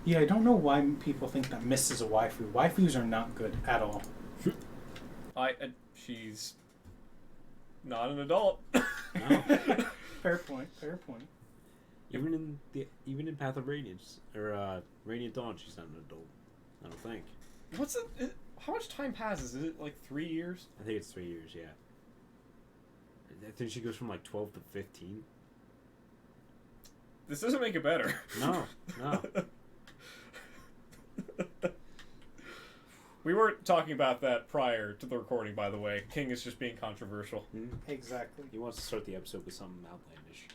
Yeah, I don't know why people think that Mist is a waifu. Waifus are not good at all. She's not an adult. No. Fair point. Fair point. Even in Path of Radiance or Radiant Dawn, she's not an adult. I don't think. How much time passes? Is it like 3 years? I think it's 3 years. Yeah. I think she goes from like 12 to 15. This doesn't make it better. No. We weren't talking about that prior to the recording, by the way. King is just being controversial. Exactly. He wants to start the episode with something outlandish.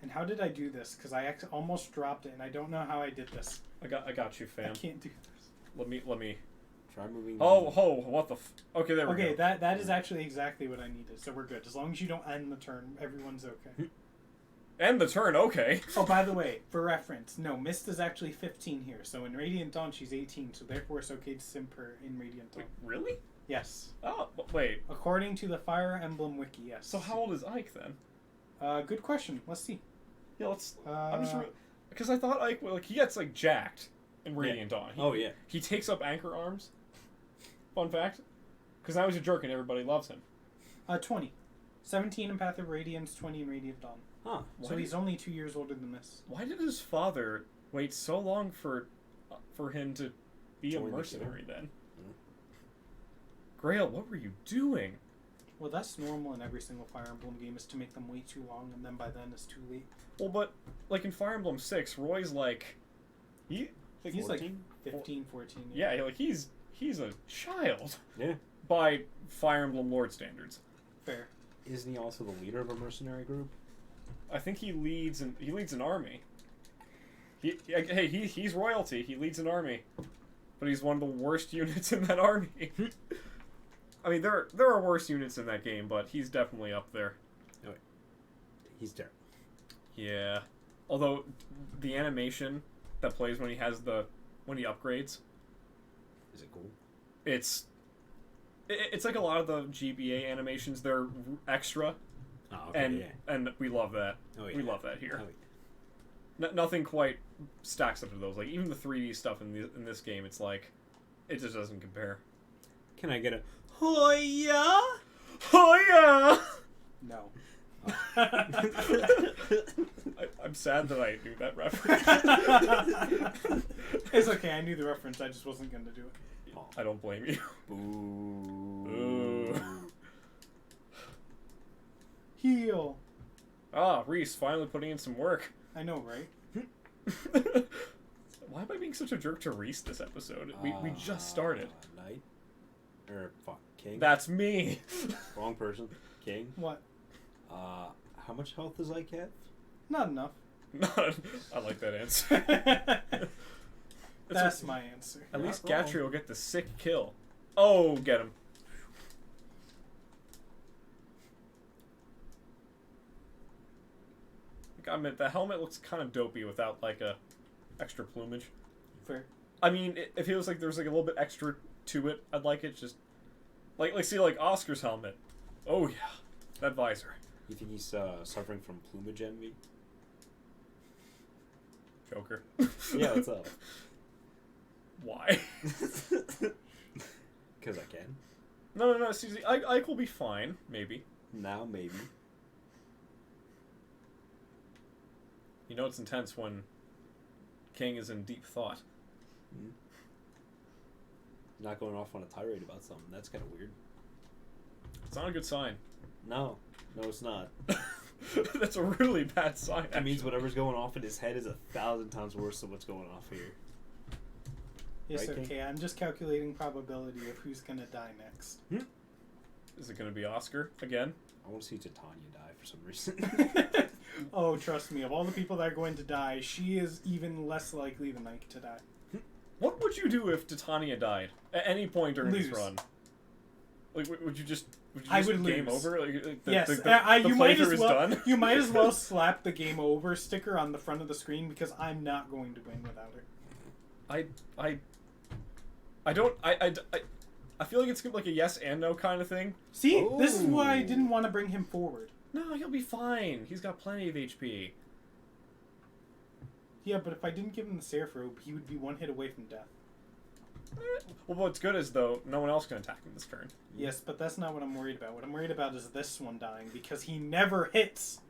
And how did I do this? Because I almost dropped it, and I don't know how I did this. I got you, fam. I can't do this. Let me. Try moving. Oh, what the? Okay, there we go. Okay, that is actually exactly what I needed. So we're good. As long as you don't end the turn, everyone's okay. End the turn, okay. Oh, by the way, for reference, no, Mist is actually 15 here. So in Radiant Dawn, she's 18. So therefore, it's okay to simp her in Radiant Dawn. Wait, really? Yes. Oh, wait. According to the Fire Emblem wiki, yes. So how old is Ike then? Good question. Let's see. Yeah, let's. I'm just because I thought Ike, like, he gets like jacked in Radiant Dawn. He takes up anchor arms. Fun fact, because now he's a jerk and everybody loves him. 20. 17 in Path of Radiance, 20 in Radiant Dawn. Huh. So he's only 2 years older than Mist. Why did his father wait so long for him to be a mercenary then? Grail, what were you doing? Well, that's normal in every single Fire Emblem game, is to make them wait too long, and then by then it's too late. Well, but like in Fire Emblem 6, Roy's like he's 14? Like 15, 14. Yeah, like he's a child. Yeah. By Fire Emblem Lord standards. Fair. Isn't he also the leader of a mercenary group? I think he leads an army. He's royalty. He leads an army, but he's one of the worst units in that army. I mean, there are worse units in that game, but he's definitely up there. Oh, he's terrible. Yeah, although the animation that plays when he upgrades, is it cool? It's like a lot of the GBA animations. They're extra. Oh, okay, and we love that. Oh, yeah. We love that here. Oh, yeah. Nothing quite stacks up to those. Like even the 3D stuff in this game, it's like it just doesn't compare. Can I get a Hoya? Hoya! No. I'm sad that I knew that reference. It's okay. I knew the reference. I just wasn't going to do it. I don't blame you. Boo. Heal. Ah, Reese finally putting in some work. I know, right? Why am I being such a jerk to Reese this episode? We just started. Knight? King? That's me. Wrong person. King? What? How much health does Ike have? Not enough. I like that answer. That's my answer. At least Gatry will get the sick kill. Oh, get him. I mean, the helmet looks kind of dopey without like a extra plumage. Fair. I mean, if it was like there was like a little bit extra to it, I'd like it. Just like see like Oscar's helmet. Oh yeah, that visor. You think he's suffering from plumage envy? Joker. Yeah, what's up? Why? Because I can. No. Seriously, Ike will be fine. Maybe. Now, maybe. You know it's intense when King is in deep thought. Mm-hmm. Not going off on a tirade about something. That's kind of weird. It's not a good sign. No, it's not. That's a really bad sign. That means whatever's going off in his head is 1,000 times worse than what's going off here. It's right, okay. King? I'm just calculating probability of who's gonna die next. Is it going to be Oscar again? I want to see Titania die for some reason. Oh, trust me. Of all the people that are going to die, she is even less likely than Ike to die. What would you do if Titania died at any point during this Lose. run? Like, would you just I would game lose. over? Like, Yes, the you might playthrough as is well. done? You might as well slap the game over sticker on the front of the screen because I'm not going to win without her. I feel like it's like a yes and no kind of thing. See, this is why I didn't want to bring him forward. No, he'll be fine. He's got plenty of HP. Yeah, but if I didn't give him the Seraph Robe, he would be one hit away from death. Well, what's good is, though, no one else can attack him this turn. Yes, but that's not what I'm worried about. What I'm worried about is this one dying, because he never hits.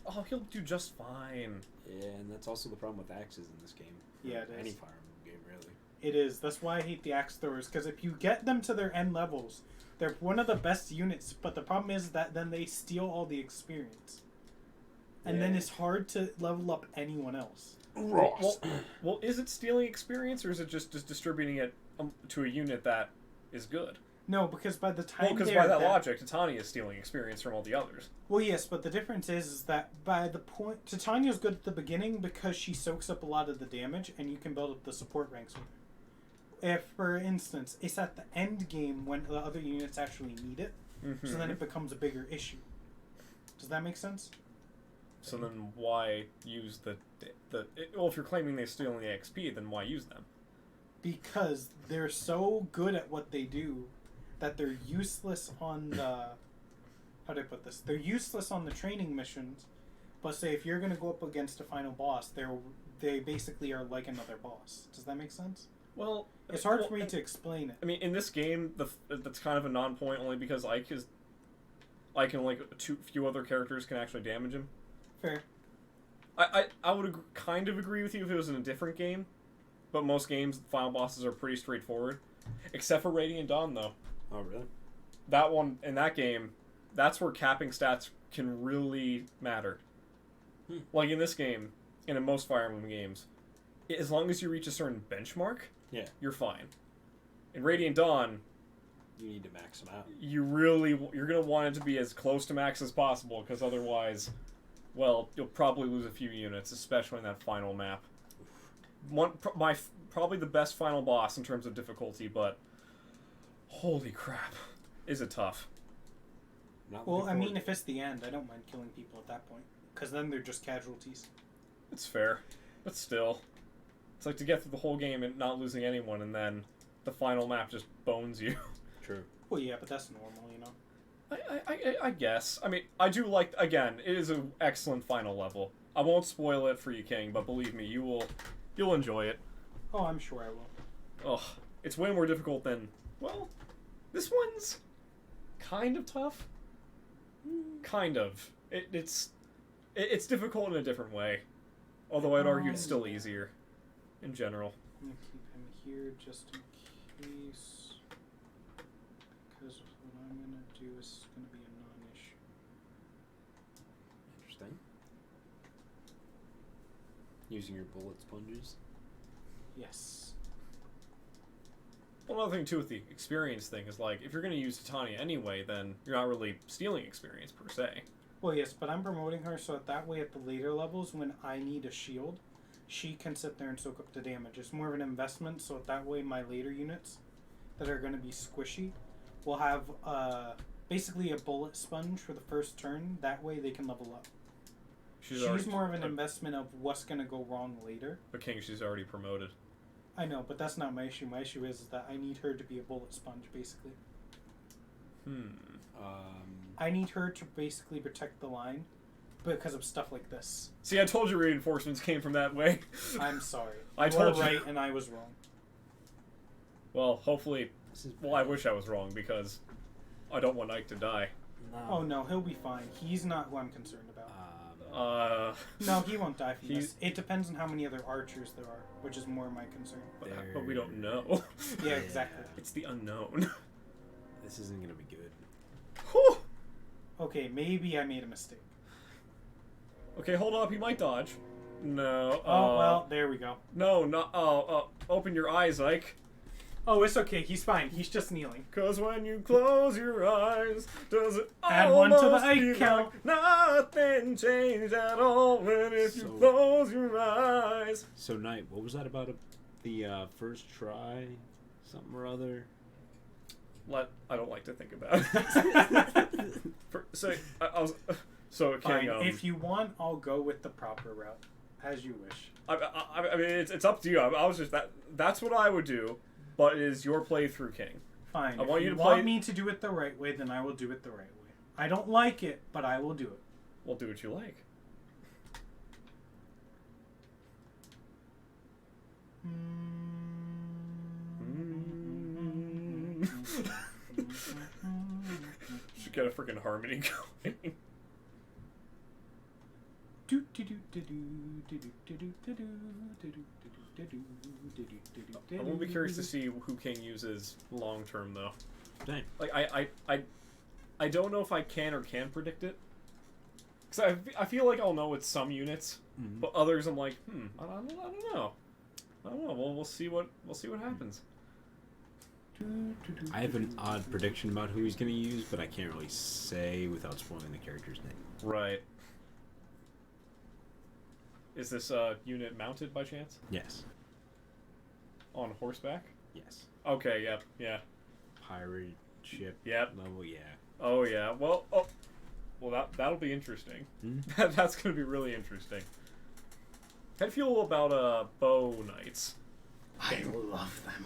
Oh, he'll do just fine. Yeah, and that's also the problem with axes in this game. Yeah, it is. Any Fire Emblem game, really. It is. That's why I hate the axe throwers, because if you get them to their end levels, they're one of the best units, but the problem is that then they steal all the experience. And then it's hard to level up anyone else. Well, is it stealing experience, or is it just distributing it to a unit that is good? No, because by the time because by that logic, Titania is stealing experience from all the others. Well, yes, but the difference is that by the point... Titania's good at the beginning because she soaks up a lot of the damage, and you can build up the support ranks with her. If, for instance, it's at the end game when the other units actually need it, so then it becomes a bigger issue. Does that make sense? So then why use well, if you're claiming they're stealing the XP, then why use them? Because they're so good at what they do that they're useless on the... How do I put this? They're useless on the training missions, but say if you're going to go up against a final boss, they basically are like another boss. Does that make sense? Well... It's hard for me to explain it. I mean, in this game, that's kind of a non-point only because Ike and like few other characters can actually damage him. Fair. I would kind of agree with you if it was in a different game, but most games, final bosses are pretty straightforward. Except for Radiant Dawn, though. Oh, really? That one, in that game, that's where capping stats can really matter. Like in this game, and in most Fire Emblem games, as long as you reach a certain benchmark, you're fine. In Radiant Dawn, you need to max them out. You're going to want it to be as close to max as possible, because otherwise... Well, you'll probably lose a few units, especially in that final map. Probably the best final boss in terms of difficulty, but holy crap, is it tough? Well, I mean, if it's the end, I don't mind killing people at that point, because then they're just casualties. It's fair, but still. It's like to get through the whole game and not losing anyone, and then the final map just bones you. True. Well, yeah, but that's normal, you know? I guess. I mean, I do like... Again, it is an excellent final level. I won't spoil it for you, King, but believe me, you'll enjoy it. Oh, I'm sure I will. Ugh. It's way more difficult than... Well, this one's kind of tough. Kind of. It's difficult in a different way. Although I'd argue it's still easier. In general. I'm going to keep him here just in case... Because what I'm going to do is going to be a non-issue. Interesting. Using your bullet sponges? Yes. Well, another thing, too, with the experience thing is, like, if you're going to use Titania anyway, then you're not really stealing experience, per se. Well, yes, but I'm promoting her so that way at the later levels, when I need a shield, she can sit there and soak up the damage. It's more of an investment, so that way my later units that are going to be squishy will have basically a bullet sponge for the first turn. That way they can level up. She's more of an investment of what's going to go wrong later. But King, she's already promoted. I know, but that's not my issue. My issue is that I need her to be a bullet sponge, basically. I need her to basically protect the line because of stuff like this. See, I told you reinforcements came from that way. I'm sorry. I told you. Right, and I was wrong. Well, hopefully... Well, I wish I was wrong, because I don't want Ike to die. No. Oh, no, he'll be fine. He's not who I'm concerned about. No, he won't die from this. It depends on how many other archers there are, which is more my concern. But we don't know. Yeah, exactly. It's the unknown. This isn't going to be good. Whew. Okay, maybe I made a mistake. Okay, hold up. He might dodge. No. Oh, well, there we go. No, not... open your eyes, Ike. Oh, it's okay. He's fine. He's just kneeling. 'Cause when you close your eyes, does it add one to the Ike count? Like nothing changed at all when if you close your eyes. So, Knight, what was that about the first try? Something or other? I don't like to think about it. So, King, if you want, I'll go with the proper route, as you wish. I mean, it's up to you. I was just that's what I would do, but it is your playthrough, King. Fine. I want you to want me to do it the right way, then I will do it the right way. I don't like it, but I will do it. Well, do what you like. Should get a freaking harmony going. I'm gonna be curious to see who King uses long term though. Dang. Like I don't know if I can or can't predict it. Cause I feel like I'll know with some units, but others I'm like, I don't know. I don't know. Well, we'll see what happens. I have an odd prediction about who he's going to use, but I can't really say without spoiling the character's name. Right. Is this unit mounted by chance? Yes. On horseback? Yes. Okay, yep, yeah. Pirate ship level, yeah. Oh, yeah. Well, that'll be interesting. That's going to be really interesting. How do you feel about bow knights? I love them.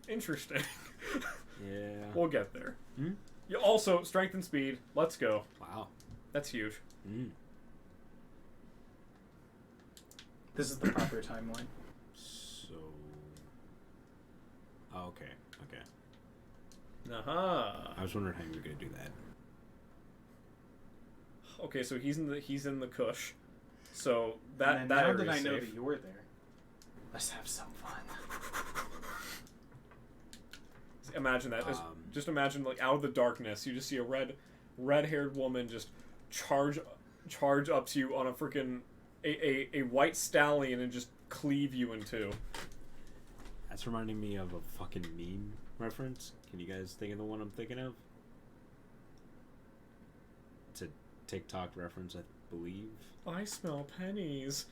Interesting. Yeah. We'll get there. Yeah, also, strength and speed. Let's go. Wow. That's huge. This is the proper timeline. So... Oh, okay. Okay. Aha. I was wondering how you were going to do that. Okay, so he's in the Kush. So that now area that I is know safe. that you're there, let's have some fun. Imagine that. Just imagine, like, out of the darkness, you just see a red-haired woman just charge up to you on a freaking a white stallion and just cleave you in two. That's reminding me of a fucking meme reference. Can you guys think of the one I'm thinking of? It's a TikTok reference, I believe. I smell pennies.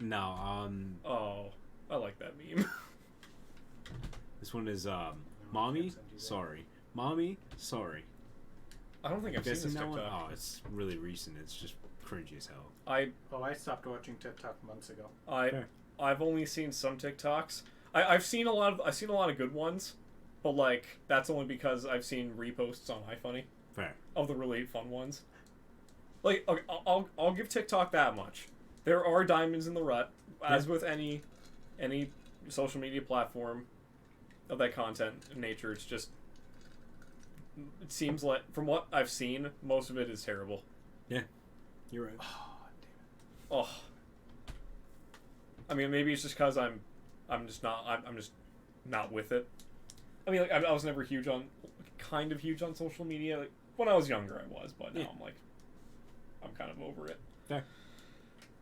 No, Oh, I like that meme. This one is, Mommy, sorry. Mommy, sorry. I don't think I've seen this that TikTok. one? Oh, it's really recent. It's just cringy as hell. I stopped watching TikTok months ago. I've only seen some TikToks. I've seen a lot of good ones, but like that's only because I've seen reposts on iFunny. Fair. Of the really fun ones. Like, okay, I'll give TikTok that much. There are diamonds in the rut, as with any social media platform of that content nature. It's just, it seems like, from what I've seen, most of it is terrible. Yeah, you're right. Oh, damn it. Oh. I mean, maybe it's just because I'm just not with it. I mean, like, I was never kind of huge on social media. Like, when I was younger, I was, but now I'm kind of over it. Fair.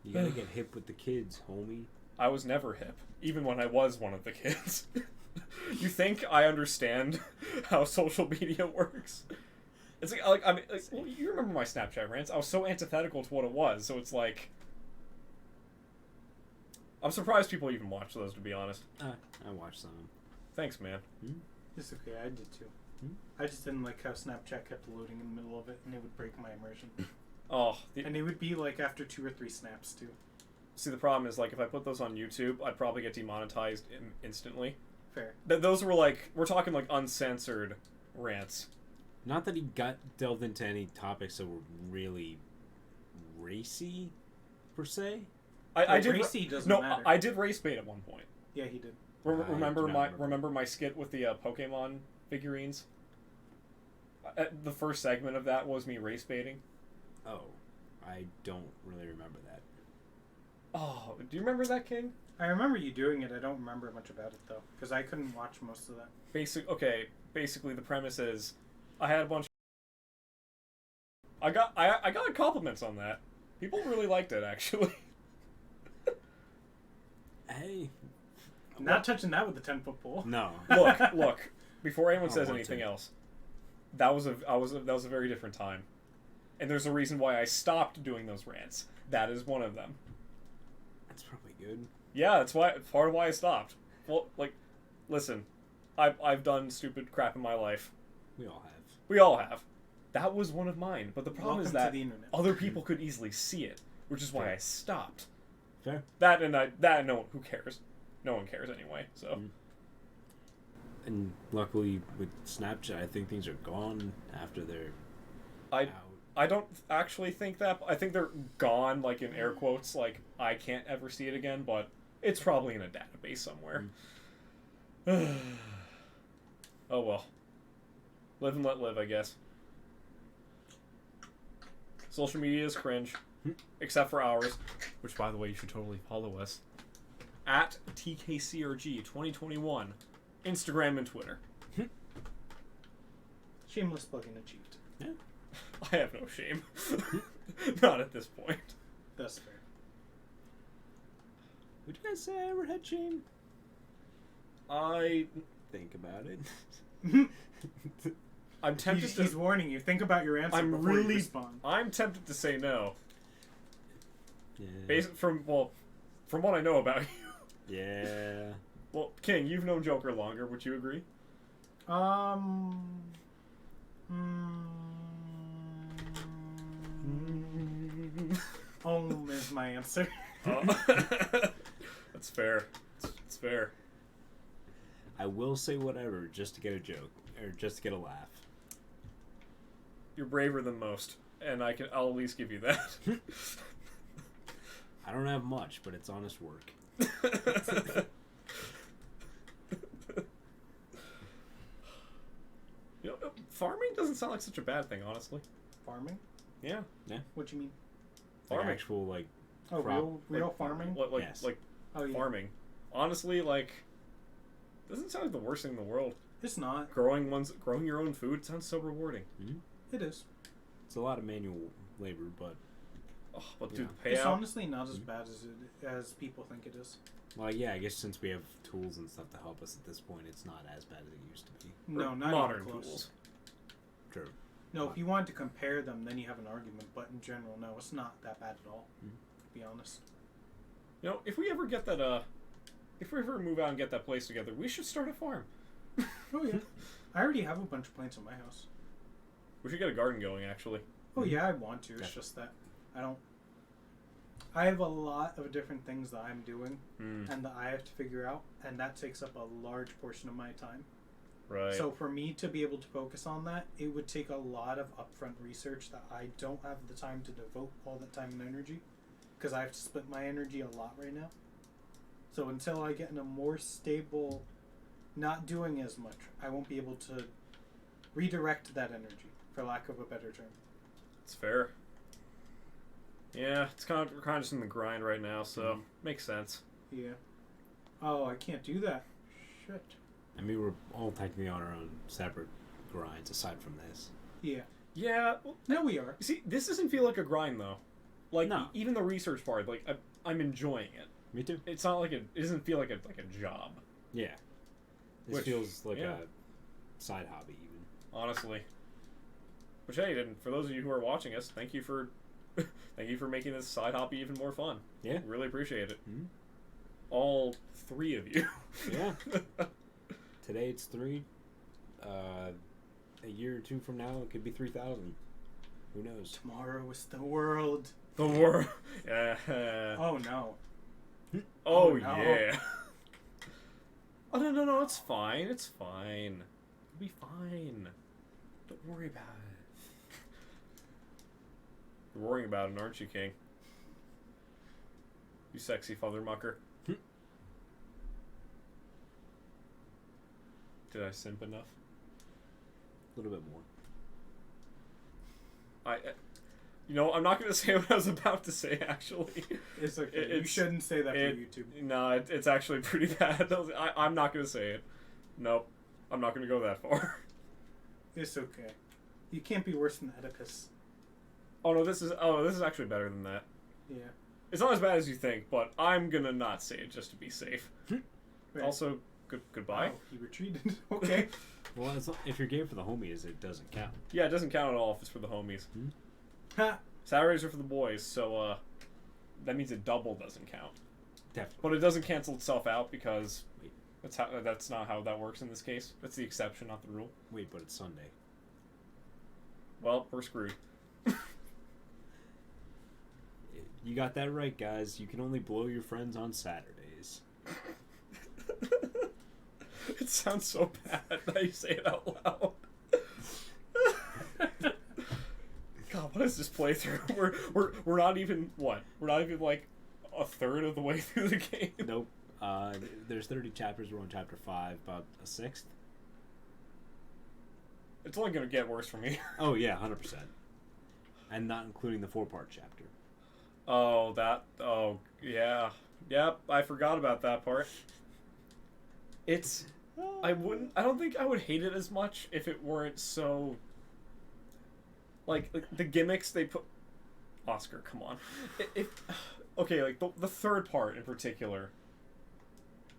You gotta get hip with the kids, homie. I was never hip, even when I was one of the kids. You think I understand how social media works? It's like I mean, well, you remember my Snapchat rants? I was so antithetical to what it was, so it's like, I'm surprised people even watch those, to be honest. I watched some. Thanks, man. It's okay, I did too. I just didn't like how Snapchat kept loading in the middle of it, and it would break my immersion. Oh. And it would be like after 2 or 3 snaps too. See, the problem is, like, if I put those on YouTube, I'd probably get demonetized instantly. Fair. Those were like, we're talking like uncensored rants. Not that he delved into any topics that were really racy, per se. I did. Racy doesn't matter. I did race bait at one point. Yeah, he did. Remember my skit with the Pokemon figurines? The first segment of that was me race baiting. Oh, I don't really remember that. Oh, do you remember that, King? I remember you doing it. I don't remember much about it though, because I couldn't watch most of that. Basically, the premise is, I had a bunch. I got compliments on that. People really liked it, actually. Hey, not touching that with the 10-foot pole. No. Look. Before anyone says anything else, that was a very different time, and there's a reason why I stopped doing those rants. That is one of them. That's probably good. Yeah, that's part of why I stopped. Well, like, listen, I've done stupid crap in my life. We all have. That was one of mine, but the problem is that other people could easily see it, which is why I stopped. Fair. Who cares? No one cares anyway. So. And luckily with Snapchat, I think things are gone after they're out. I don't actually think that. I think they're gone, like in air quotes. Like I can't ever see it again. But It's probably in a database somewhere. Oh well. Live and let live, I guess. Social media is cringe. Except for ours. Which, by the way, you should totally follow us. At TKCRG 2021. Instagram and Twitter. Shameless plugging achieved. Yeah. I have no shame. Not at this point. That's fair. Would you guys say I ever had shame? I Think about it. I'm tempted He's warning you. Think about your answer before you respond. I'm tempted to say no. Yeah. Based from what I know about you. Yeah. Well, King, you've known Joker longer. Would you agree? Is my answer. That's fair. It's fair. I will say whatever just to get a joke or just to get a laugh. You're braver than most, and I'll at least give you that. I don't have much, but it's honest work. You know, farming doesn't sound like such a bad thing, honestly. Farming? Yeah. What do you mean? Farming. Like actual like. Oh, crop. real farming? Yes. Oh, yeah. Farming. Honestly, doesn't sound like the worst thing in the world. It's not. Growing your own food sounds so rewarding. Mm-hmm. It is. It's a lot of manual labor, but. Oh, but Yeah. dude, the It's payout. honestly not as bad as people think it is. Well, yeah, I guess since we have tools and stuff to help us at this point, it's not as bad as it used to be. No, not modern even close. tools. True. No, if you wanted to compare them, then you have an argument. But in general, no, it's not that bad at all. Mm-hmm. To be honest. You know, if we ever get that, if we ever move out and get that place together, we should start a farm. Oh yeah, I already have a bunch of plants in my house. We should get a garden going, actually. Oh yeah, I want to. It's just that I don't. I have a lot of different things that I'm doing and that I have to figure out, and that takes up a large portion of my time. Right. So for me to be able to focus on that, it would take a lot of upfront research that I don't have the time to devote all that time and energy, because I have to split my energy a lot right now. So until I get in a more stable, not doing as much, I won't be able to redirect that energy, for lack of a better term. It's fair. Yeah, we're kind of just in the grind right now, so makes sense. Yeah. Oh, I can't do that. Shit. I mean, we're all technically on our own separate grinds aside from this. Yeah. Yeah. Well, No, we are. you see, this doesn't feel like a grind though. Like No. even the research part, I'm enjoying it. Me too. It's not it doesn't feel like a job. Yeah. This Which, feels like yeah. a side hobby, even. Honestly. Which hey, and for those of you who are watching us, thank you for making this side hobby even more fun. Yeah. Really appreciate it. Mm-hmm. All three of you. Yeah. Today it's 3. A year or 2 from now, it could be 3,000. Who knows? Tomorrow is the world. The world. Oh no. Oh, no. yeah. Oh no, it's fine. It's fine. It'll be fine. Don't worry about it. You're worrying about it, aren't you, King? You sexy father mucker. Did I simp enough? A little bit more. I'm not going to say what I was about to say, actually. It's okay. You shouldn't say that for YouTube. No, it's actually pretty bad. I'm not going to say it. Nope. I'm not going to go that far. It's okay. You can't be worse than Oedipus. This is actually better than that. Yeah. It's not as bad as you think, but I'm going to not say it just to be safe. Right. Also, goodbye. Oh, he retreated. Okay. Well, if you're game for the homies, it doesn't count. Yeah, it doesn't count at all if it's for the homies. Ha. Saturdays are for the boys, so that means it double doesn't count. Definitely. But it doesn't cancel itself out because that's not how that works in this case. That's the exception, not the rule. Wait, but it's Sunday. Well, we're screwed. You got that right, guys. You can only blow your friends on Saturdays. It sounds so bad that you say it out loud. God, what is this playthrough? We're not even what? We're not even like a third of the way through the game. Nope. There's 30 chapters. We're on chapter 5, about a sixth. It's only going to get worse from here. Oh, yeah, 100%. And not including the 4-part chapter. Oh, yeah. Yep, I forgot about that part. It's... I don't think I would hate it as much if it weren't so... Like the gimmicks they put... Oscar, come on. Okay, like, the third part in particular.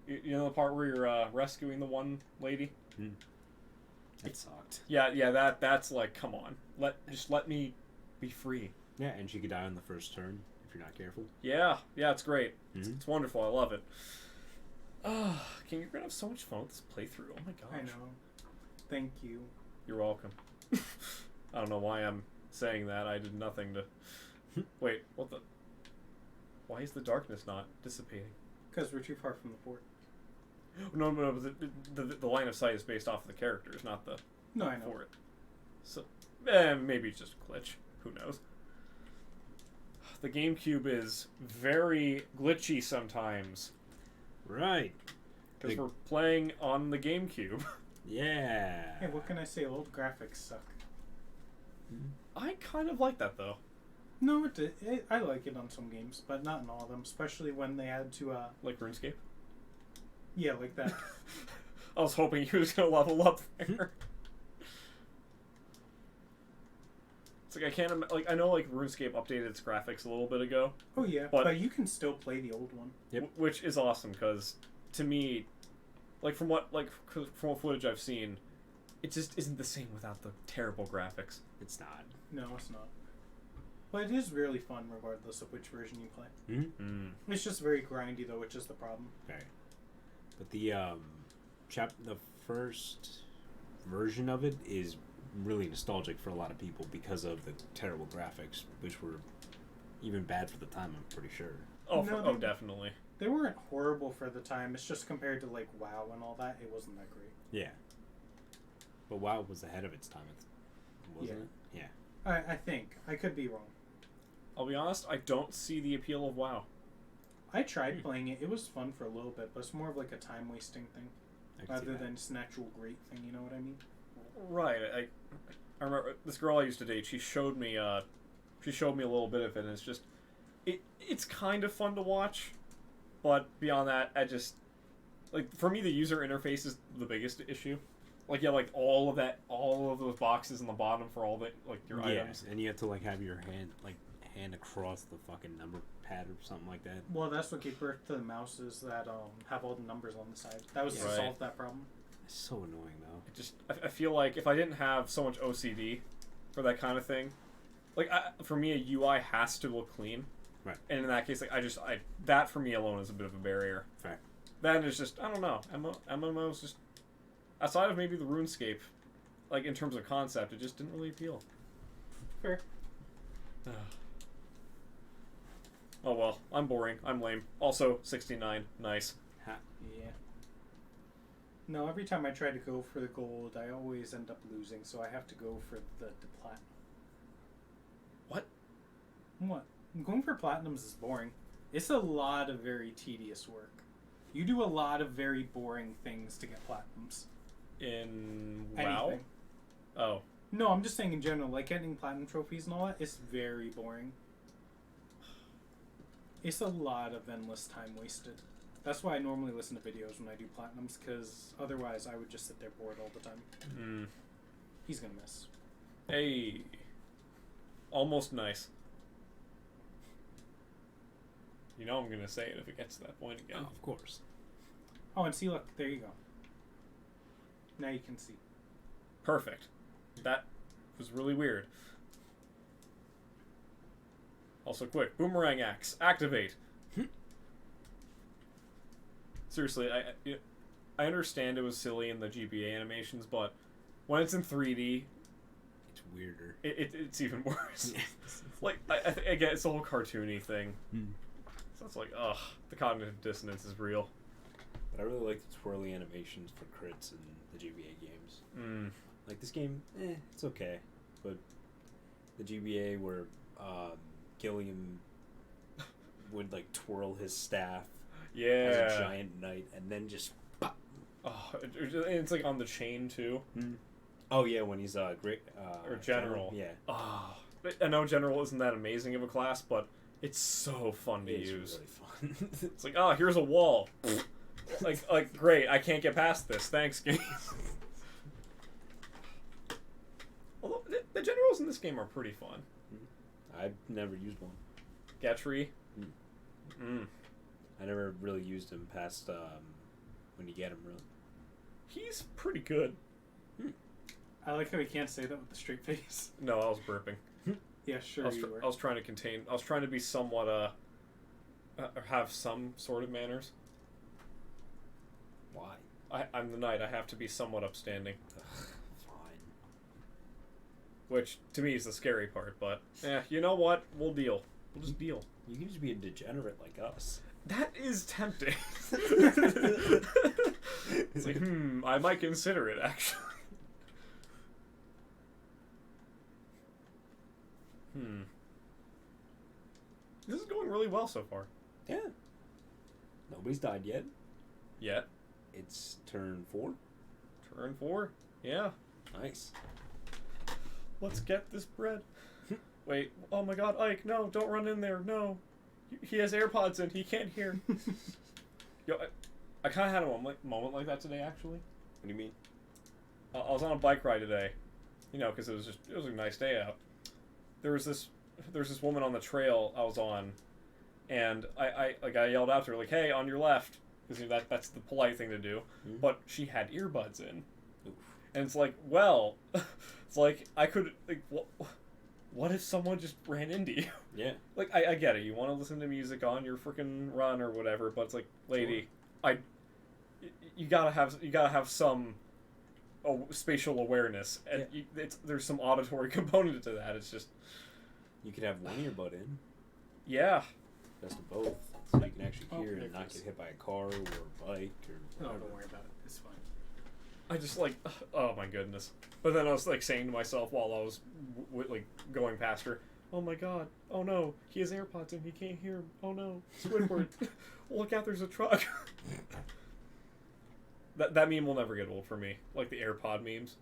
You know the part where you're rescuing the one lady? Mm. It sucked. Yeah, that's like, come on. Just let me be free. Yeah, and she could die on the first turn if you're not careful. Yeah, it's great. Mm-hmm. It's wonderful. I love it. You're gonna have so much fun with this playthrough. Oh my gosh. I know. Thank you. You're welcome. I don't know why I'm saying that. I did nothing to... Wait, what the... Why is the darkness not dissipating? Because we're too far from the fort. No, the line of sight is based off of the characters, not the No, I know. fort. So, maybe it's just a glitch. Who knows? The GameCube is very glitchy sometimes. Right. Because we're playing on the GameCube. Yeah. Hey, what can I say? Old graphics suck. I kind of like that, though. No, I like it on some games, but not in all of them. Especially when they had to, Like RuneScape? yeah, like that. I was hoping you was going to level up there. It's like, I can't... I know, like, RuneScape updated its graphics a little bit ago. Oh, yeah, but you can still play the old one. Yep. Which is awesome, because, to me, from what footage I've seen, it just isn't the same without the terrible graphics. It's not. No, it's not. But it is really fun regardless of which version you play. Mm-hmm. It's just very grindy though, which is the problem. Okay. But the the first version of it is really nostalgic for a lot of people because of the terrible graphics, which were even bad for the time, I'm pretty sure. Oh, definitely. They weren't horrible for the time. It's just compared to like WoW and all that, it wasn't that great. Yeah. But WoW was ahead of its time, wasn't it? Yeah. I think. I could be wrong. I'll be honest, I don't see the appeal of WoW. I tried playing it. It was fun for a little bit, but it's more of like a time-wasting thing rather than just an actual great thing, you know what I mean? Right. I remember this girl I used to date, she showed me a little bit of it, and it's just... It's kind of fun to watch, but beyond that, like, for me, the user interface is the biggest issue. Like, yeah, like, all of those boxes in the bottom for all the, like, your items. And you have to, like, have your hand across the fucking number pad or something like that. Well, that's what gave birth to the mouses that have all the numbers on the side. That was to solve that problem. It's so annoying, though. I feel like if I didn't have so much OCD for that kind of thing, like, for me, a UI has to look clean. Right. And in that case, like, that for me alone is a bit of a barrier. Fair. Then it's just, I don't know, MMOs just, outside of maybe the RuneScape, like, in terms of concept, it just didn't really appeal. Fair. Oh well, I'm boring. I'm lame. Also, 69. Nice. Yeah. No, every time I try to go for the gold, I always end up losing, so I have to go for the platinum. What? What? Going for platinums is boring. It's a lot of very tedious work. You do a lot of very boring things to get platinums. In WoW? Anything. Oh. No, I'm just saying in general, like getting platinum trophies and all that, it's very boring. It's a lot of endless time wasted. That's why I normally listen to videos when I do platinums, because otherwise I would just sit there bored all the time. He's gonna miss. Hey. Almost nice. You know I'm gonna say it if it gets to that point again. Oh, of course. Oh, and see, look, there you go. Now you can see. Perfect. That was really weird. Also quick, boomerang axe, activate. Seriously, I understand it was silly in the GBA animations, but when it's in 3D, it's weirder. It's even worse. Like, I get it's the whole cartoony thing. So it's like, ugh, the cognitive dissonance is real. But I really like the twirly animations for crits in the GBA games. Like this game, it's okay, but the GBA where Gilliam would like twirl his staff as Yeah. a giant knight, and then just. Oh, it's like on the chain too. Oh yeah, when he's great Or general. Yeah, Oh, I know general isn't that amazing of a class, but it's so fun to it's use. really fun. It's like, oh, here's a wall. like great, I can't get past this. Thanks, game. Although the generals in this game are pretty fun. I've never used one. Getry. I never really used him past when you get him. Really, He's pretty good. I like how he can't say that with a straight face. No, I was burping. Yeah, sure you were. I was trying to contain. I was trying to be somewhat have some sort of manners. why? I'm the knight. I have to be somewhat upstanding, Fine. which to me is the scary part. But you know what? We'll deal. We'll just deal. You can just be a degenerate like us. That is tempting. It's like, I might consider it actually. This is going really well so far. Yeah. Nobody's died yet. Yet. It's turn 4. Turn 4. Yeah. Nice. Let's get this bread. Wait. Oh my god, Ike, no, don't run in there. No. He has AirPods in. He can't hear. Yo, I kind of had a moment like that today, actually. What do you mean? I was on a bike ride today. You know, because it was a nice day out. There was this woman on the trail I was on, and I yelled out to her like, "Hey, on your left," because that's the polite thing to do. Mm-hmm. But she had earbuds in, Oof. and it's like, well, it's like I could like, what if someone just ran into you? Yeah. Like I get it. You want to listen to music on your freaking run or whatever, but it's like, lady, Sure. You gotta have some spatial awareness, and there's some auditory component to that. It's just. You could have one earbud in. Yeah. Best of both. So you can actually Oh, hear and not get hit by a car or a bike or No, whatever. don't worry about it. It's fine. I just like, oh my goodness. But then I was like saying to myself while I was like going past her, oh my god, oh no, he has AirPods in, he can't hear him. Oh no, Squidward, look out, there's a truck. That meme will never get old for me, like the AirPod memes.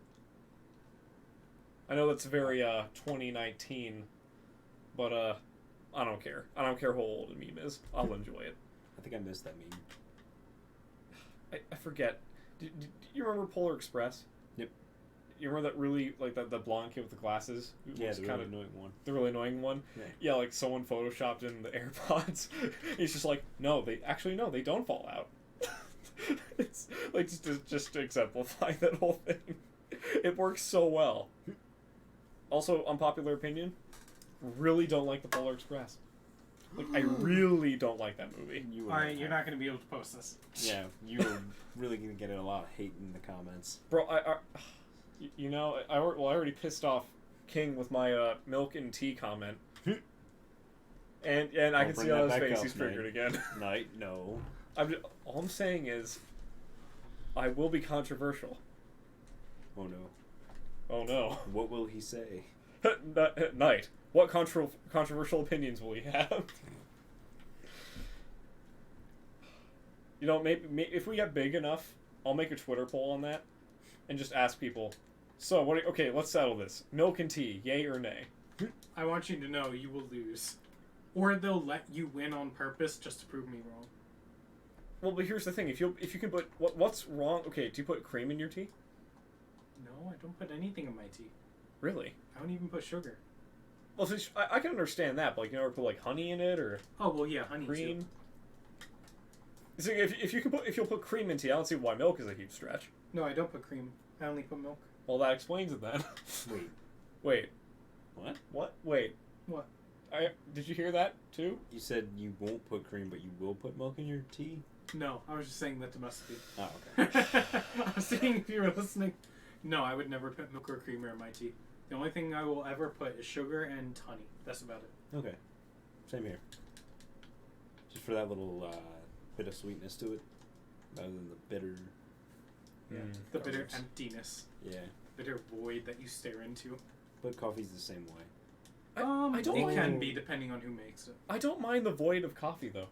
I know that's very 2019, but I don't care. I don't care how old a meme is. I'll enjoy it. I think I missed that meme. I forget. Do you remember Polar Express? Yep. You remember that really, like, that the blonde kid with the glasses? Yeah, the really annoying one. The really annoying one? Yeah. Like, someone photoshopped in the AirPods. He's just like, no, they don't fall out. It's, like, just to exemplify that whole thing. It works so well. Also, unpopular opinion, really don't like the Polar Express. Like, I really don't like that movie. Alright, you're not going to be able to post this. Yeah, you're really going to get a lot of hate in the comments. Bro, you know, I already pissed off King with my milk and tea comment. and I can see on his face he's triggered again. Knight, no. All I'm saying is, I will be controversial. Oh no. Oh no. What will he say? Knight, what controversial opinions will you have? You know, maybe if we get big enough, I'll make a Twitter poll on that, and just ask people. So, okay, let's settle this. Milk and tea, yay or nay? I want you to know you will lose. Or they'll let you win on purpose just to prove me wrong. Well, but here's the thing: if you can put what's wrong? Okay, do you put cream in your tea? No, I don't put anything in my tea. Really? I don't even put sugar. Well, so I can understand that, but like, you never put like honey in it or Oh well, yeah, honey cream. too. So if you'll put cream in tea, I don't see why milk is a huge stretch. No, I don't put cream. I only put milk. Well, that explains it then. Wait. What? What? Wait. What? Did you hear that too? You said you won't put cream, but you will put milk in your tea? No, I was just saying that domestically. Oh, okay. I was saying if you were listening. No, I would never put milk or creamer in my tea. The only thing I will ever put is sugar and honey. That's about it. Okay. Same here. Just for that little bit of sweetness to it, rather than the bitter. Yeah. The bitter garbage. emptiness. Yeah. Bitter void that you stare into. But coffee's the same way. I don't it mind. can be depending on who makes it. I don't mind the void of coffee though.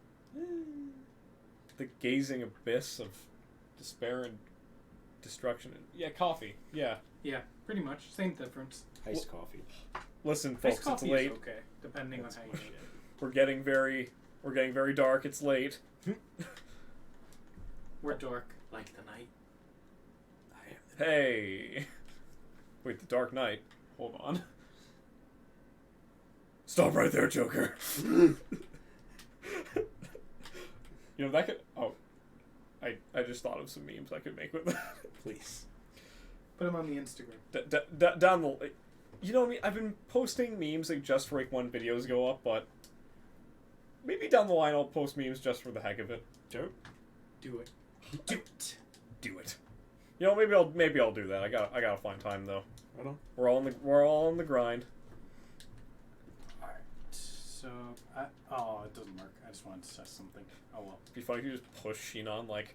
The gazing abyss of despair and destruction. Yeah, coffee. Yeah. Yeah, pretty much same difference. Iced coffee. Listen, Iced folks, it's coffee late. is okay, depending on how you make it. We're getting very dark. It's late. We're dark like the night. Hey. Wait, the Dark Knight. Hold on. Stop right there, Joker. You know, that could... Oh. I just thought of some memes I could make with that. Please. Put them on the Instagram. Down the... You know what I mean? I've been posting memes like just for like when videos go up, but... Maybe down the line I'll post memes just for the heck of it. Joe? Do it. Do it. Do it. You know, maybe I'll do that. I gotta find time though. Right on. We're all on the grind. Alright. So it doesn't work. I just wanted to test something. Oh well. It'd be funny if you just push Shinon like,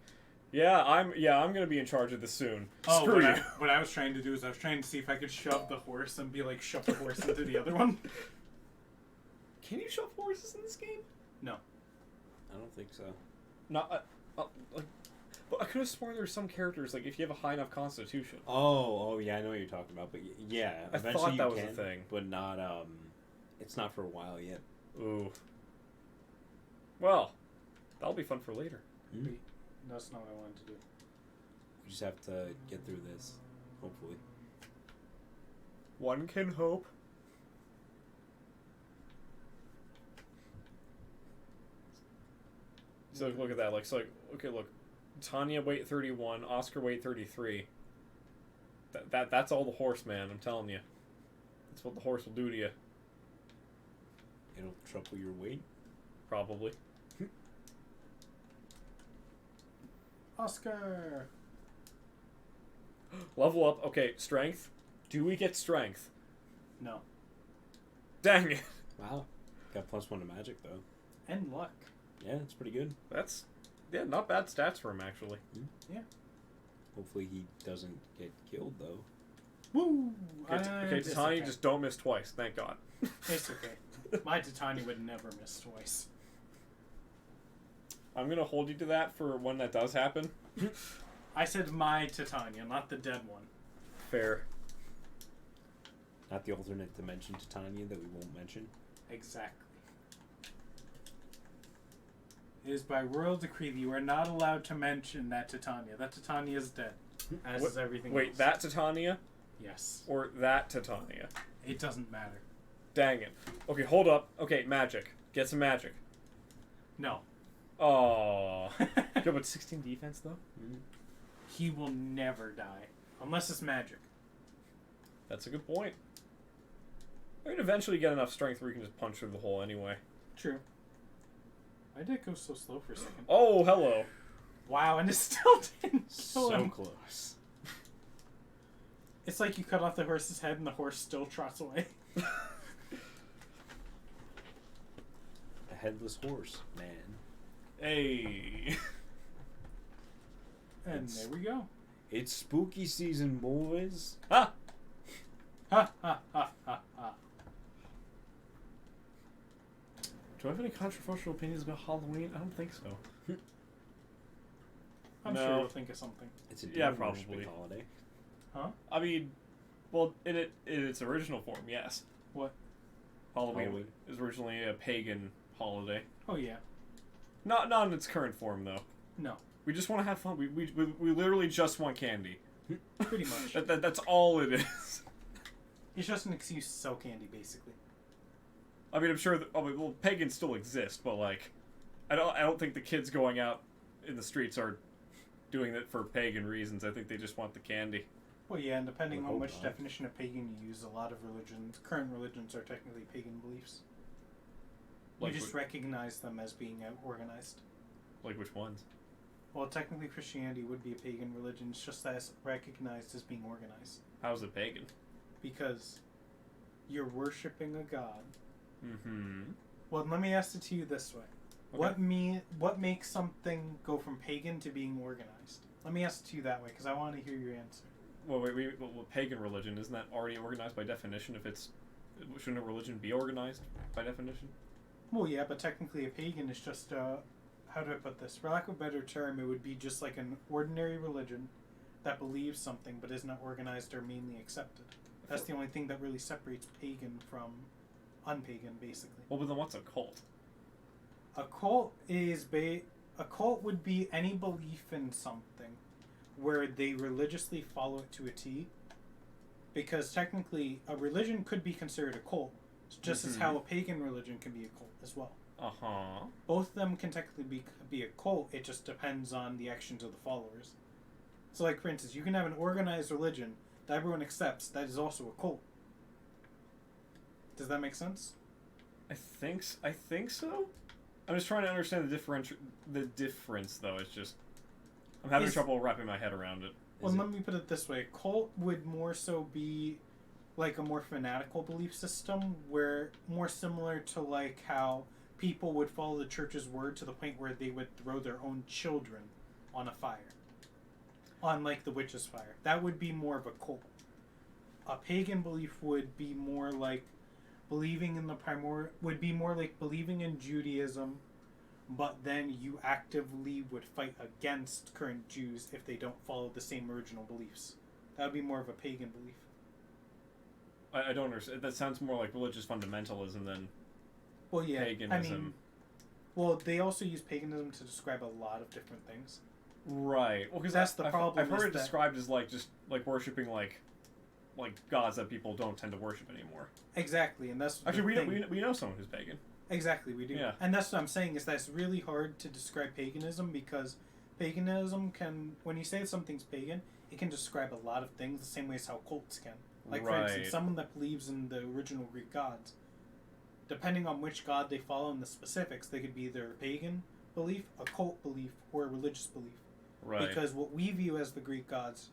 I'm gonna be in charge of this soon. Oh, Screw you. what I was trying to do is I was trying to see if I could shove the horse and be like shove the horse into the other one. Can you shove horses in this game? No. I don't think so. Not. But I could have sworn there's some characters like if you have a high enough constitution. Oh, yeah, I know what you're talking about, but yeah, I eventually thought that you was can, a thing, but not. It's not for a while yet. Ooh. Well, that'll be fun for later. Wait, that's not what I wanted to do. We just have to get through this, hopefully. One can hope. So look at that. Okay, look. Tanya weight 31, Oscar weight 33. That's all the horse, man. I'm telling you. That's what the horse will do to you. It'll triple your weight. Probably. Oscar. Level up. Okay, strength. Do we get strength? No. Dang it. Wow. Got +1 to magic though. And luck. Yeah, it's pretty good. That's not bad stats for him actually. Yeah. Hopefully he doesn't get killed though. Woo! Okay, It's Titania, okay. just don't miss twice. Thank God. It's okay. My Titania would never miss twice. I'm gonna hold you to that for when that does happen. I said my Titania, not the dead one. Fair. Not the alternate dimension Titania that we won't mention. Exactly. It is by royal decree that you are not allowed to mention that Titania. That Titania is dead, as is everything else. Wait, that Titania Yes. or that Titania? It doesn't matter. Dang it. Okay, hold up. Okay, magic. Get some magic. No. Oh. Yo, but 16 defense though? He will never die. Unless it's magic. That's a good point. I can eventually get enough strength where you can just punch through the hole anyway. True. Why did it go so slow for a second? Oh, hello. Wow, and it still didn't kill So him. close. It's like you cut off the horse's head and the horse still trots away. A headless horse, man. Hey. And there we go. It's spooky season, boys. Ah! Ha ha ha ha ha. Do I have any controversial opinions about Halloween? I don't think so. I'm No. sure you'll think of something. It's a Yeah, demon worshiping probably. holiday. Huh? I mean, well, in its original form, yes. What? Halloween is originally a pagan holiday. Oh yeah. Not in its current form, though. No. We just want to have fun. We literally just want candy. Pretty much. That's all it is. It's just an excuse to sell candy, basically. I mean, I'm sure that pagans still exist, but like, I don't think the kids going out in the streets are doing it for pagan reasons. I think they just want the candy. Well, yeah, and depending Would on hope which not. definition of pagan you use, a lot of religions, current religions, are technically pagan beliefs. You Like just what- recognize them as being organized. Like which ones? Well, technically Christianity would be a pagan religion, it's just that it's recognized as being organized. How's it pagan? Because you're worshipping a god. Mm-hmm. Well, let me ask it to you this way. Okay. What makes something go from pagan to being organized? Let me ask it to you that way, because I want to hear your answer. Well, wait, pagan religion, isn't that already organized by definition if it's shouldn't a religion be organized by definition? Well, yeah, but technically a pagan is just, how do I put this? For lack of a better term, it would be just like an ordinary religion that believes something but is not organized or mainly accepted. That's the only thing that really separates pagan from unpagan, basically. Well, but then what's a cult? A cult is a cult would be any belief in something where they religiously follow it to a T. Because technically, a religion could be considered a cult, just as how a pagan religion can be a cult as well. Uh-huh. Both of them can technically be a cult. It just depends on the actions of the followers. So, like, for instance, you can have an organized religion that everyone accepts that is also a cult. Does that make sense? I think so. I'm just trying to understand the difference, though. It's just I'm having trouble wrapping my head around it. Well, let me put it this way. Cult would more so be like a more fanatical belief system, where more similar to like how people would follow the church's word to the point where they would throw their own children on a fire. On like the witch's fire. That would be more of a cult. A pagan belief would be more like believing in the would be more like believing in Judaism, but then you actively would fight against current Jews if they don't follow the same original beliefs. That would be more of a pagan belief. I don't understand. That sounds more like religious fundamentalism than paganism. I mean, well, they also use paganism to describe a lot of different things. Right. Well, because that's the problem. I've heard it described as like just like worshiping like gods that people don't tend to worship anymore. Exactly, and that's actually we know someone who's pagan. Exactly, we do. Yeah. And that's what I'm saying is that it's really hard to describe paganism because paganism can, when you say something's pagan, it can describe a lot of things the same way as how cults can. Like, for instance, someone that believes in the original Greek gods, depending on which god they follow in the specifics, they could be either a pagan belief, a cult belief, or a religious belief. Right. Because what we view as the Greek gods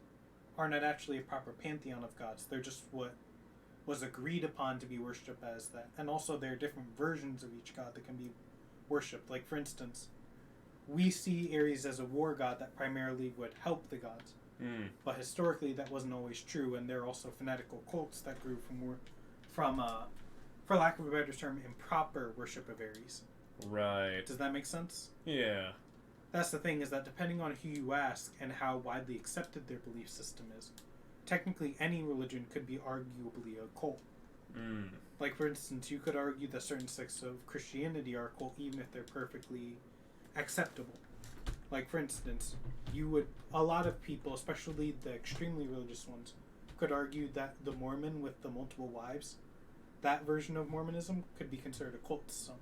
are not actually a proper pantheon of gods. They're just what was agreed upon to be worshipped as that. And also there are different versions of each god that can be worshipped. Like, for instance, we see Ares as a war god that primarily would help the gods. But historically that wasn't always true, and there are also fanatical cults that grew from for lack of a better term, improper worship of Ares. Right. Does that make sense? Yeah. That's the thing, is that depending on who you ask and how widely accepted their belief system is, technically any religion could be arguably a cult. Like, for instance, you could argue that certain sects of Christianity are a cult even if they're perfectly acceptable. Like, for instance, a lot of people, especially the extremely religious ones, could argue that the Mormon with the multiple wives, that version of Mormonism could be considered a cult to some.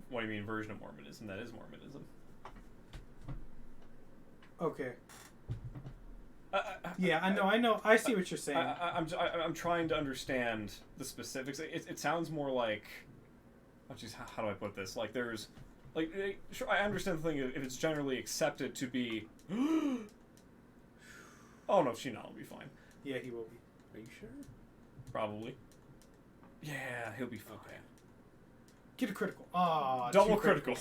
What do you mean version of Mormonism? That is Mormonism. Okay. Yeah, I know. I see what you're saying. I'm trying to understand the specifics. It sounds more like, oh geez, how do I put this? Like there's, like, sure, I understand the thing if it's generally accepted to be. Oh no, Shinan will be fine. Yeah, he will be. Are you sure? Probably. Yeah, he'll be fine. Okay. Get a critical. Ah, double critical.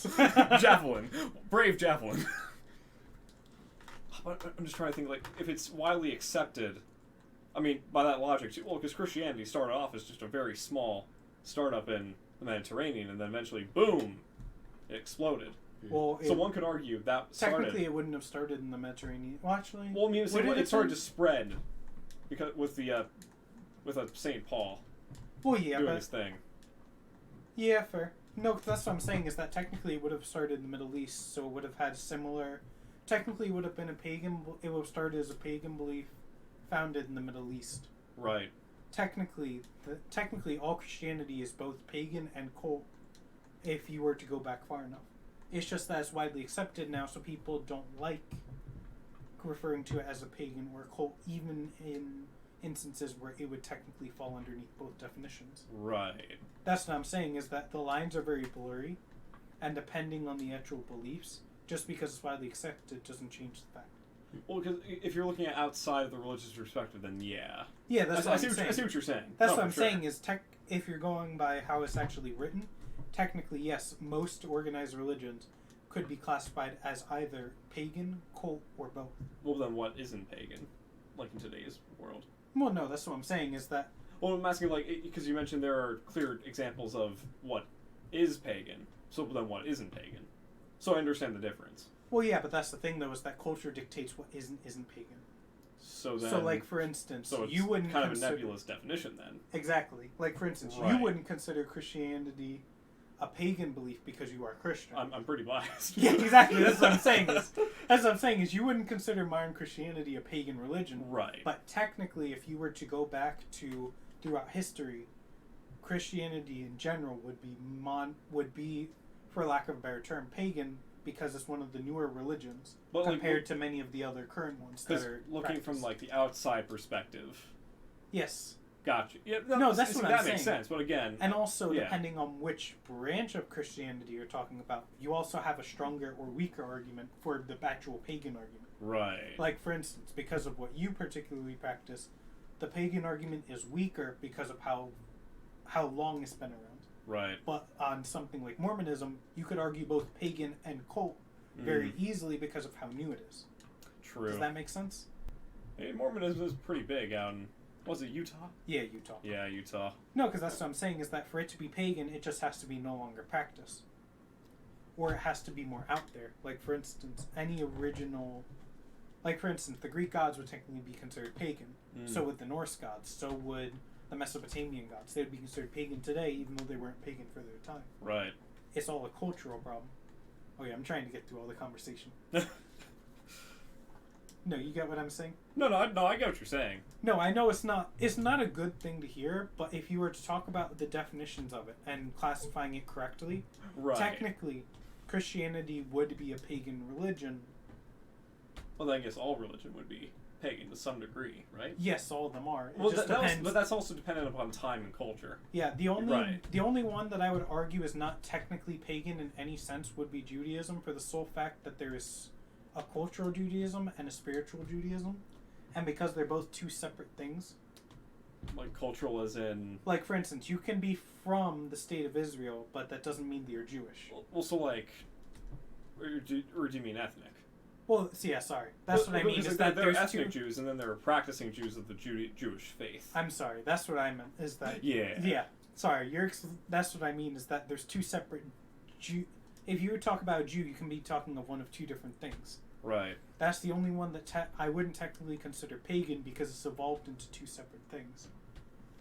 Javelin, brave javelin. I'm just trying to think, like, if it's widely accepted, I mean, by that logic, well, because Christianity started off as just a very small startup in the Mediterranean, and then eventually, boom, it exploded. Well, so one could argue that technically it wouldn't have started in the Mediterranean. Well, actually, well, I mean, it started to spread because with a Saint Paul. Well, yeah, doing his thing. Yeah, fair. No, that's what I'm saying is that technically it would have started in the Middle East, so it would have had similar. Technically, it would have been it would have started as a pagan belief founded in the Middle East. Right. Technically, all Christianity is both pagan and cult, if you were to go back far enough. It's just that it's widely accepted now, so people don't like referring to it as a pagan or cult, even in instances where it would technically fall underneath both definitions. Right. That's what I'm saying, is that the lines are very blurry, and depending on the actual beliefs, just because it's widely accepted doesn't change the fact. Well, because if you're looking at outside of the religious perspective, then yeah. Yeah, that's what I'm saying. I see what you're saying. That's what I'm saying is if you're going by how it's actually written, technically, yes, most organized religions could be classified as either pagan, cult, or both. Well, then what isn't pagan, like in today's world? Well, no, that's what I'm saying is that Well, I'm asking, like, because you mentioned there are clear examples of what is pagan, so then what isn't pagan. So I understand the difference. Well, yeah, but that's the thing, though, is that culture dictates what isn't pagan. So then... So, like, for instance, so it's you wouldn't kind consider... of a nebulous definition, then. Exactly. Like, for instance, Right. you wouldn't consider Christianity a pagan belief because you are Christian. I'm pretty biased. Yeah, exactly. That's what I'm saying. That's what I'm saying is you wouldn't consider modern Christianity a pagan religion. Right. But technically, if you were to go back to throughout history, Christianity in general would be, for lack of a better term, pagan because it's one of the newer religions compared to many of the other current ones that are looking practiced. from like the outside perspective. Yes. Gotcha. Yeah, No, that's what I'm that saying. makes sense. But again, And also, yeah. depending on which branch of Christianity you're talking about, you also have a stronger or weaker argument for the actual pagan argument. right. Like, for instance, because of what you particularly practice, the pagan argument is weaker because of how long it's been around. Right. But on something like Mormonism, you could argue both pagan and cult very easily because of how new it is. True. Does that make sense? Hey, Mormonism is pretty big out in, was it Utah? Yeah, Utah. Yeah, Utah. No, because that's what I'm saying, is that for it to be pagan, it just has to be no longer practiced. Or it has to be more out there. Like, for instance, any original... Like, for instance, the Greek gods would technically be considered pagan. So would the Norse gods. So would the Mesopotamian gods. They would be considered pagan today, even though they weren't pagan for their time. Right. It's all a cultural problem. Oh yeah, I'm trying to get through all the conversation. No, you get what I'm saying? No, I get what you're saying. No, I know it's not a good thing to hear, but if you were to talk about the definitions of it and classifying it correctly, Right. technically, Christianity would be a pagan religion. Well, then I guess all religion would be pagan to some degree, right? Yes, all of them are. It Well, just depends. but that's also dependent upon time and culture. Yeah, the Right. only one that I would argue is not technically pagan in any sense would be Judaism, for the sole fact that there is a cultural Judaism and a spiritual Judaism, and because they're both two separate things. Like cultural as in... Like, for instance, you can be from the state of Israel, but that doesn't mean that you're Jewish. Well, so like... Or do you mean ethnic? Well, so yeah, sorry. That's what I mean. Is that there are there's ethnic two... Jews, and then there are practicing Jews of the Jewish faith. I'm sorry. That's what I meant. Is that... Yeah. Yeah. Sorry. That's what I mean, is that there's two separate... If you talk about a Jew, you can be talking of one of two different things. Right. That's the only one that I wouldn't technically consider pagan, because it's evolved into two separate things.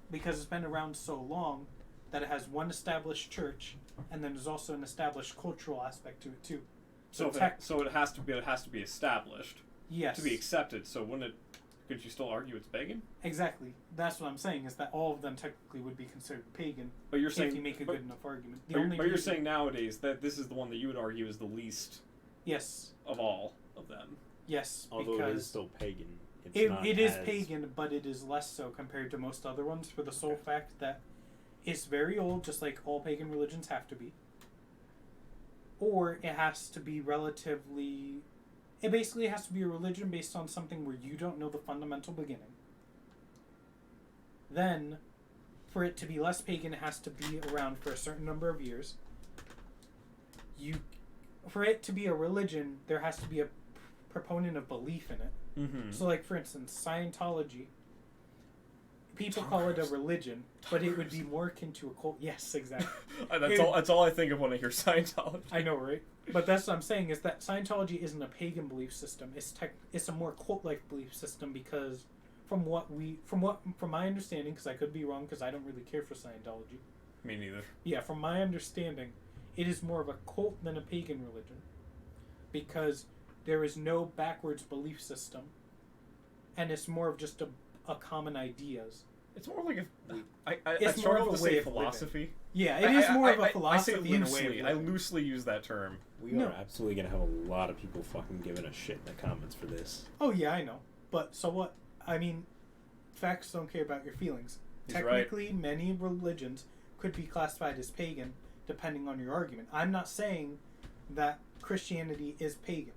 Because it's been around so long that it has one established church, and then there's also an established cultural aspect to it too. So it has to be established. Yes. To be accepted. So could you still argue it's pagan? Exactly. That's what I'm saying, is that all of them technically would be considered pagan. But you're saying if you make a good enough argument. But you're saying nowadays that this is the one that you would argue is the least. Yes. Of all of them. Yes, Although because it is still pagan. It is pagan, but it is less so compared to most other ones, for the sole fact that it's very old, just like all pagan religions have to be. Or it has to be relatively... It basically has to be a religion based on something where you don't know the fundamental beginning. Then, for it to be less pagan, it has to be around for a certain number of years. For it to be a religion, there has to be a proponent of belief in it. Mm-hmm. So, like, for instance, Scientology, people call it a religion, but it would be more akin to a cult. Yes, exactly. That's all I think of when I hear Scientology. I know, right? But that's what I'm saying, is that Scientology isn't a pagan belief system. It's a more cult-like belief system, because from my understanding, because I could be wrong, because I don't really care for Scientology. Me neither. Yeah, from my understanding, it is more of a cult than a pagan religion, because there is no backwards belief system, and it's more of just a common ideas. It's more like I It's struggle more of to a way say of philosophy. Yeah, it is more of a philosophy I say and a way of loosely. I loosely use that term. We are absolutely going to have a lot of people fucking giving a shit in the comments for this. Oh yeah, I know. But so what? I mean, facts don't care about your feelings. He's Technically, many religions could be classified as pagan, depending on your argument. I'm not saying that Christianity is pagan.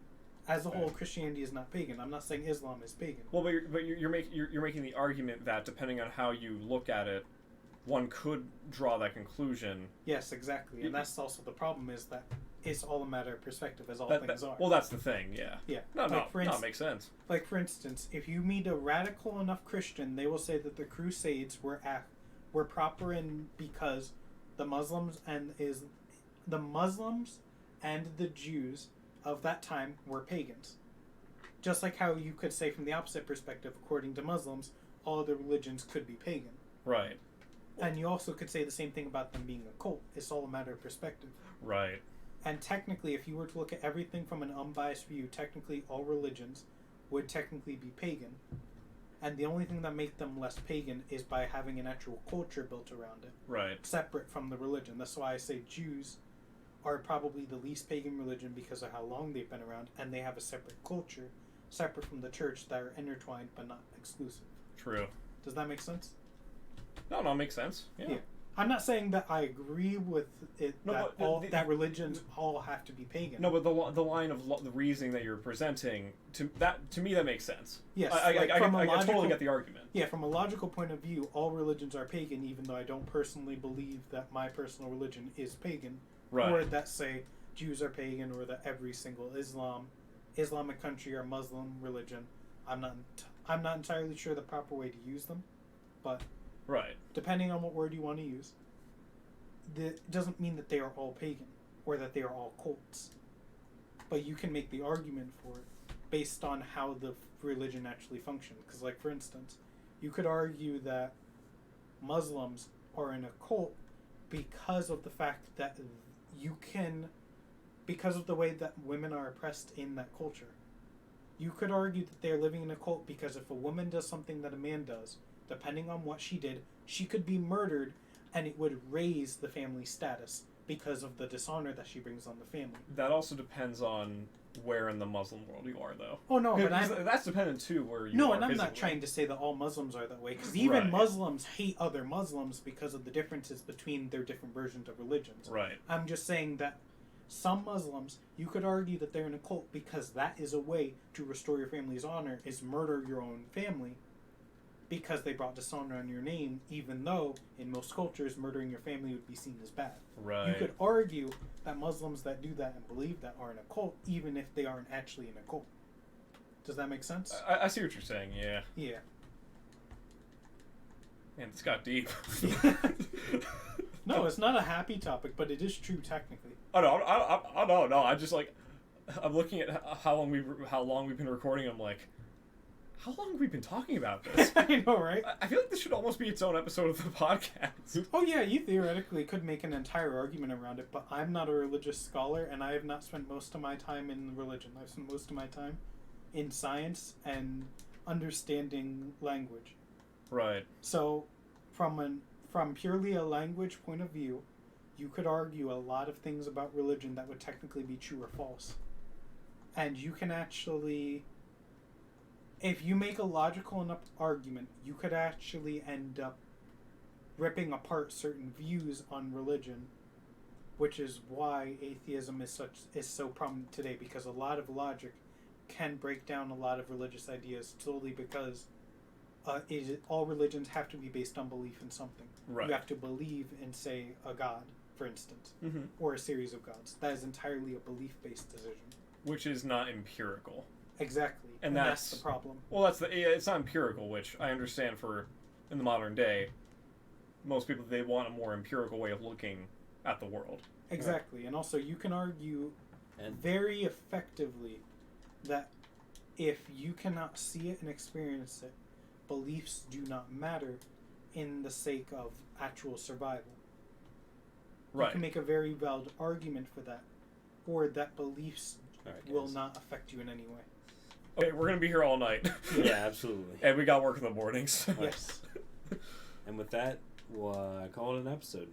As a whole, Christianity is not pagan. I'm not saying Islam is pagan. Well, but you're making the argument that depending on how you look at it, one could draw that conclusion. Yes, exactly. And that's also the problem, is that it's all a matter of perspective, as all things are. Well, that's the thing, yeah. Yeah. No, Like, it makes sense. Like, for instance, if you meet a radical enough Christian, they will say that the Crusades were proper because the Muslims and the Jews of that time were pagans. Just like how you could say from the opposite perspective, according to Muslims, all other religions could be pagan. Right. And you also could say the same thing about them being a cult. It's all a matter of perspective. Right. And technically, if you were to look at everything from an unbiased view, technically all religions would technically be pagan. And the only thing that makes them less pagan is by having an actual culture built around it. Right. Separate from the religion. That's why I say Jews are probably the least pagan religion because of how long they've been around, and they have a separate culture, separate from the church, that are intertwined but not exclusive. True. Does that make sense? No, it makes sense. Yeah. I'm not saying that I agree with it that religions all have to be pagan. No, but the line of the reasoning that you're presenting to me that makes sense. Yes, I totally get the argument. Yeah, from a logical point of view, all religions are pagan, even though I don't personally believe that my personal religion is pagan, right. Or that say Jews are pagan, or that every single Islamic country or Muslim religion. I'm not entirely sure the proper way to use them, but. Right. Depending on what word you want to use, that doesn't mean that they are all pagan or that they are all cults. But you can make the argument for it based on how the religion actually functions. Because, like, for instance, you could argue that Muslims are in a cult because of the fact that because of the way that women are oppressed in that culture. You could argue that they're living in a cult because if a woman does something that a man does, depending on what she did, she could be murdered, and it would raise the family status because of the dishonor that she brings on the family. That also depends on where in the Muslim world you are, though. Oh, no, but that's dependent, too, where you are. No, and I'm physically. not trying to say that all Muslims are that way, because even Muslims hate other Muslims because of the differences between their different versions of religions. Right. I'm just saying that some Muslims, you could argue that they're in a cult because that is a way to restore your family's honor, is murder your own family, because they brought dishonor on your name, even though in most cultures murdering your family would be seen as bad. Right. You could argue that Muslims that do that and believe that are in a cult, even if they aren't actually in a cult. Does that make sense? I see what you're saying, yeah. Yeah. Man, it's got deep. No, it's not a happy topic, but it is true technically. Oh no! I just I'm looking at how long we've been recording. I'm like, how long have we been talking about this? I know, right? I feel like this should almost be its own episode of the podcast. Oh yeah, you theoretically could make an entire argument around it, but I'm not a religious scholar, and I have not spent most of my time in religion. I've spent most of my time in science and understanding language. Right. So, from purely a language point of view, you could argue a lot of things about religion that would technically be true or false. And you can actually, if you make a logical enough argument, you could actually end up ripping apart certain views on religion, which is why atheism is so prominent today, because a lot of logic can break down a lot of religious ideas solely because all religions have to be based on belief in something. Right. You have to believe in, say, a god, for instance, or a series of gods. That is entirely a belief-based decision. Which is not empirical. Exactly, and that's the problem. Well, it's not empirical, which I understand in the modern day, most people, they want a more empirical way of looking at the world. Exactly, and also you can argue very effectively that if you cannot see it and experience it, beliefs do not matter in the sake of actual survival. Right. You can make a very valid argument for that, or that beliefs will not affect you in any way. Okay, we're going to be here all night. Yeah, absolutely. And we got work in the mornings. Yes. And with that, we'll call it an episode.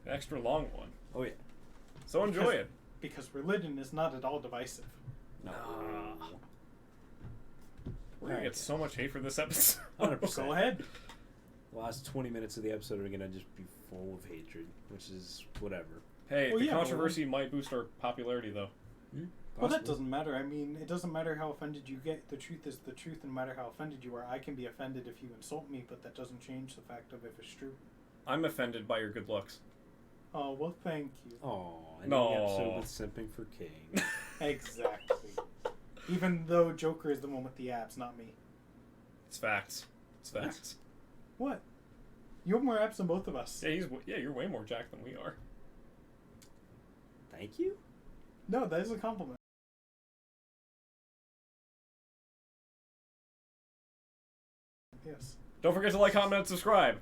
An extra long one. Oh, yeah. So enjoy it. Because religion is not at all divisive. No. We're going to get so much hate for this episode. 100%. Go ahead. The last 20 minutes of the episode are going to just be full of hatred, which is whatever. Hey, the controversy might boost our popularity, though. Well, that doesn't matter. I mean, it doesn't matter how offended you get. The truth is the truth, and no matter how offended you are. I can be offended if you insult me, but that doesn't change the fact of if it's true. I'm offended by your good looks. Oh, well, thank you. Oh, and No. the episode with simping for King. Exactly. Even though Joker is the one with the abs, not me. It's facts. It's facts. What? You have more abs than both of us. Yeah, you're way more jacked than we are. Thank you. No, that is a compliment. Yes. Don't forget to like, comment, and subscribe.